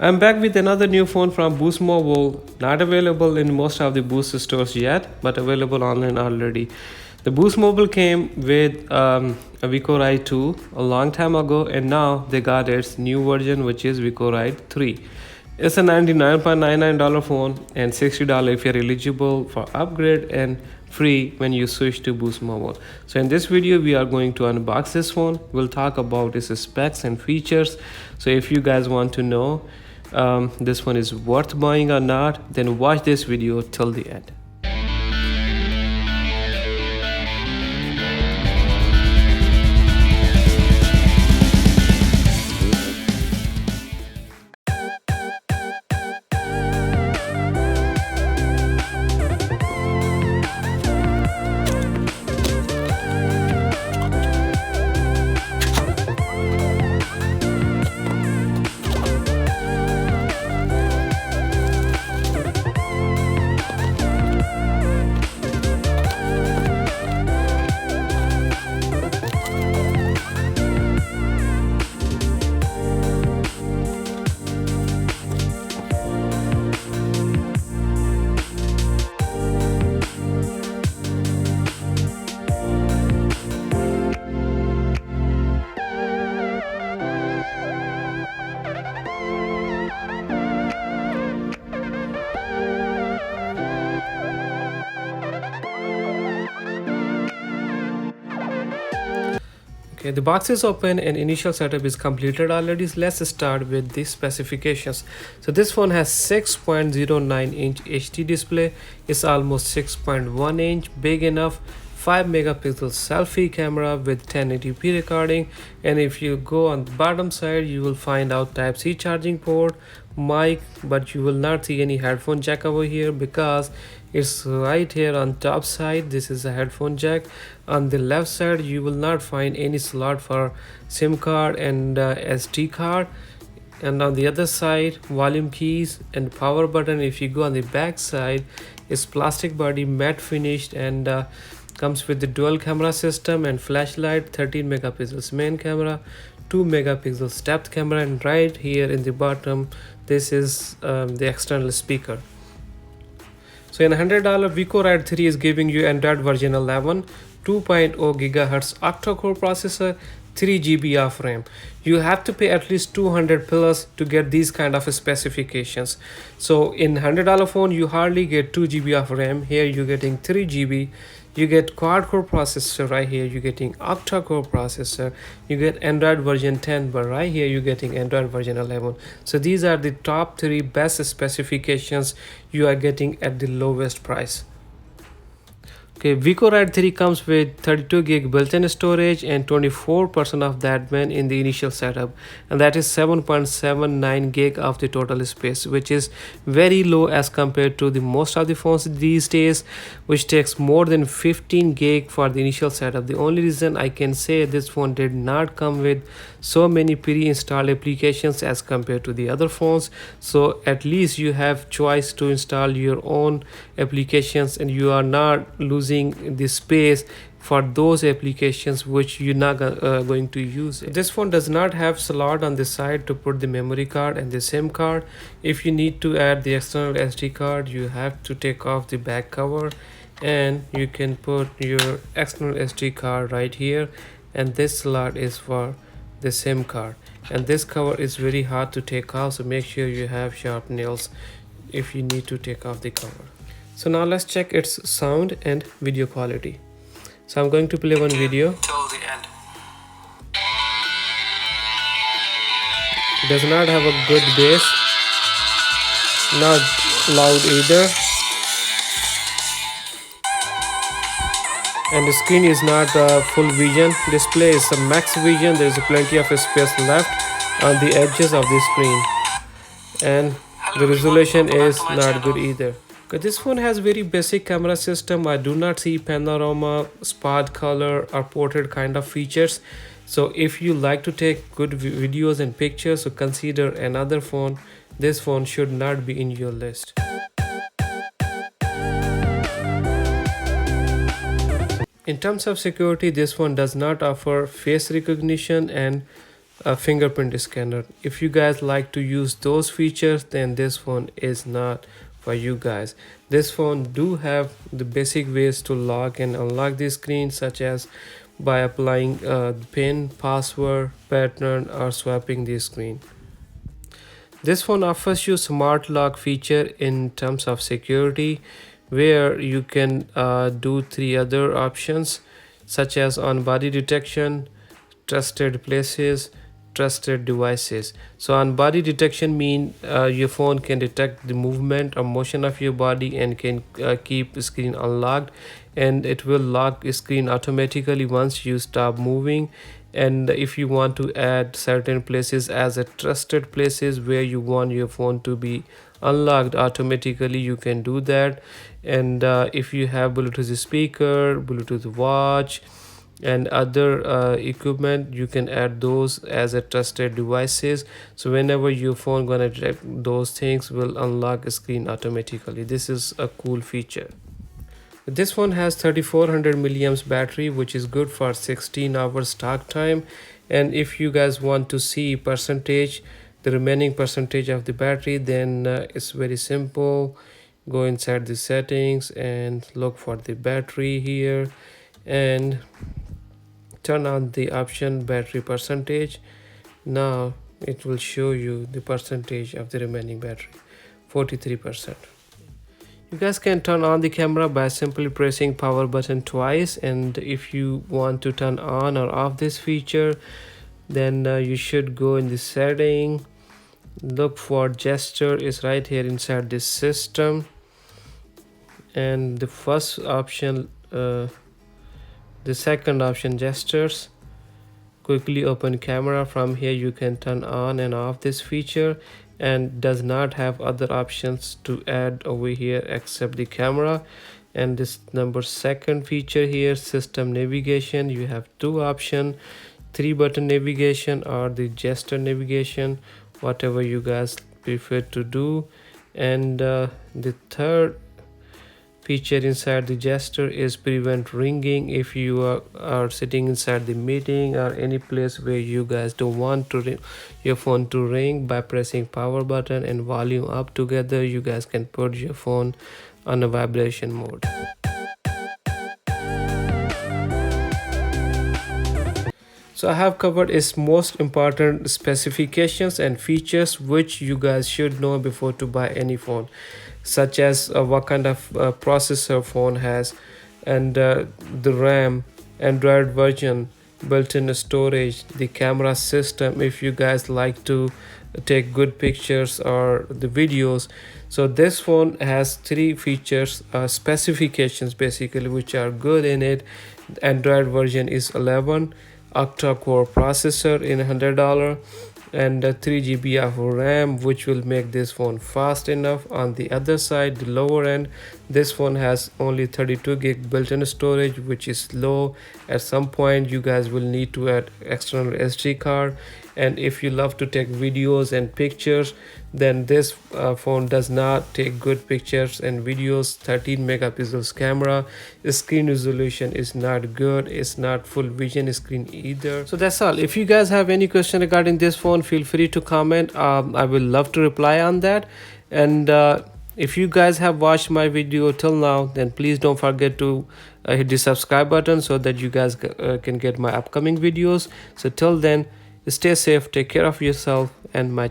I'm back with another new phone from Boost Mobile, not available in most of the Boost stores yet, but available online already. The Boost Mobile came with a Wiko Ride 2 a long time ago, and now they got its new version, which is Wiko Ride 3. It's a $99.99 phone and $60 if you're eligible for upgrade, and free when you switch to Boost Mobile. So in this video we are going to unbox this phone. We'll talk about its specs and features. So if you guys want to know this one is worth buying or not, then watch this video till the end. Okay, the box is open and initial setup is completed already. So let's start with the specifications. So this phone has 6.09 inch HD display. It's almost 6.1 inch, big enough. 5 megapixel selfie camera with 1080p recording, and if you go on the bottom side you will find out Type-C charging port, mic, but you will not see any headphone jack over here because it's right here on top side. This is a headphone jack. On the left side you will not find any slot for SIM card and SD card, and on the other side volume keys and power button. If you go on the back side, it's plastic body, matte finished, and comes with the dual camera system and flashlight, 13 megapixels main camera, 2 megapixels depth camera, and right here in the bottom this is the external speaker. So in $100 Wiko Ride 3 is giving you Android version 11, 2.0 GHz octa-core processor, 3 GB of RAM. You have to pay at least 200 plus to get these kind of specifications. So in $100 phone you hardly get 2 GB of RAM. Here you're getting 3 GB. You get quad core processor right here, you're getting octa-core processor, you get Android version 10, but right here you're getting Android version 11. So these are the top 3 best specifications you are getting at the lowest price. Okay, Wiko Ride 3 comes with 32 gig built-in storage and 24% of that went in the initial setup, and that is 7.79 gig of the total space, which is very low as compared to the most of the phones these days, which takes more than 15 gig for the initial setup. The only reason I can say this phone did not come with so many pre-installed applications as compared to the other phones, so at least you have choice to install your own applications and you are not losing the space for those applications which you're not going to use. This phone does not have slot on the side to put the memory card and the SIM card. If you need to add the external SD card, you have to take off the back cover and you can put your external SD card right here, and this slot is for the SIM card, and this cover is very hard to take off, so make sure you have sharp nails if you need to take off the cover. So now let's check its sound and video quality. So I'm going to play one video. Till the end. It does not have a good bass, not loud either, and the screen is not full vision display. It's a max vision. There is plenty of space left on the edges of the screen, and the resolution is not good either. Okay, this phone has very basic camera system. I do not see panorama, spot color, or portrait kind of features. So if you like to take good videos and pictures, so consider another phone. This phone should not be in your list. In terms of security, this phone does not offer face recognition and a fingerprint scanner. If you guys like to use those features, then this phone is not for you guys. This phone do have the basic ways to lock and unlock the screen, such as by applying a pin, password, pattern, or swapping the screen. This phone offers you smart lock feature in terms of security, where you can do three other options, such as on body detection, trusted places, trusted devices. So on body detection mean your phone can detect the movement or motion of your body and can keep screen unlocked, and it will lock screen automatically once you stop moving. And if you want to add certain places as a trusted places where you want your phone to be unlocked automatically, you can do that. And if you have Bluetooth speaker, Bluetooth watch, and other equipment, you can add those as a trusted devices, so whenever your phone gonna detect those things, will unlock a screen automatically. This is a cool feature. This phone has 3400 milliamps battery, which is good for 16 hours talk time. And if you guys want to see percentage, the remaining percentage of the battery, then it's very simple. Go inside the settings and look for the battery here and turn on the option battery percentage. Now it will show you the percentage of the remaining battery, 43%. You guys can turn on the camera by simply pressing power button twice, and if you want to turn on or off this feature, then you should go in the setting, look for gesture is right here inside this system, and the first option the second option, gestures, quickly open camera. From here you can turn on and off this feature, and does not have other options to add over here except the camera. And this number second feature here, system navigation, you have two options, 3-button navigation or the gesture navigation, whatever you guys prefer to do. And the third feature inside the gesture is prevent ringing. If you are sitting inside the meeting or any place where you guys don't want to your phone to ring, by pressing power button and volume up together, you guys can put your phone on a vibration mode. So I have covered its most important specifications and features which you guys should know before to buy any phone, such as what kind of processor phone has, and the RAM, Android version, built-in storage, the camera system, if you guys like to take good pictures or the videos. So this phone has three features, specifications basically, which are good in it. Android version is 11, octa-core processor in $100, and 3 GB of RAM, which will make this phone fast enough. On the other side, the lower end, this phone has only 32 gig built-in storage, which is low. At some point you guys will need to add external SD card, and if you love to take videos and pictures, then this phone does not take good pictures and videos. 13 megapixels camera, the screen resolution is not good, it's not full vision screen either. So that's all. If you guys have any question regarding this phone, feel free to comment. I will love to reply on that. And if you guys have watched my video till now, then please don't forget to hit the subscribe button so that you guys can get my upcoming videos. So till then, stay safe, take care of yourself and my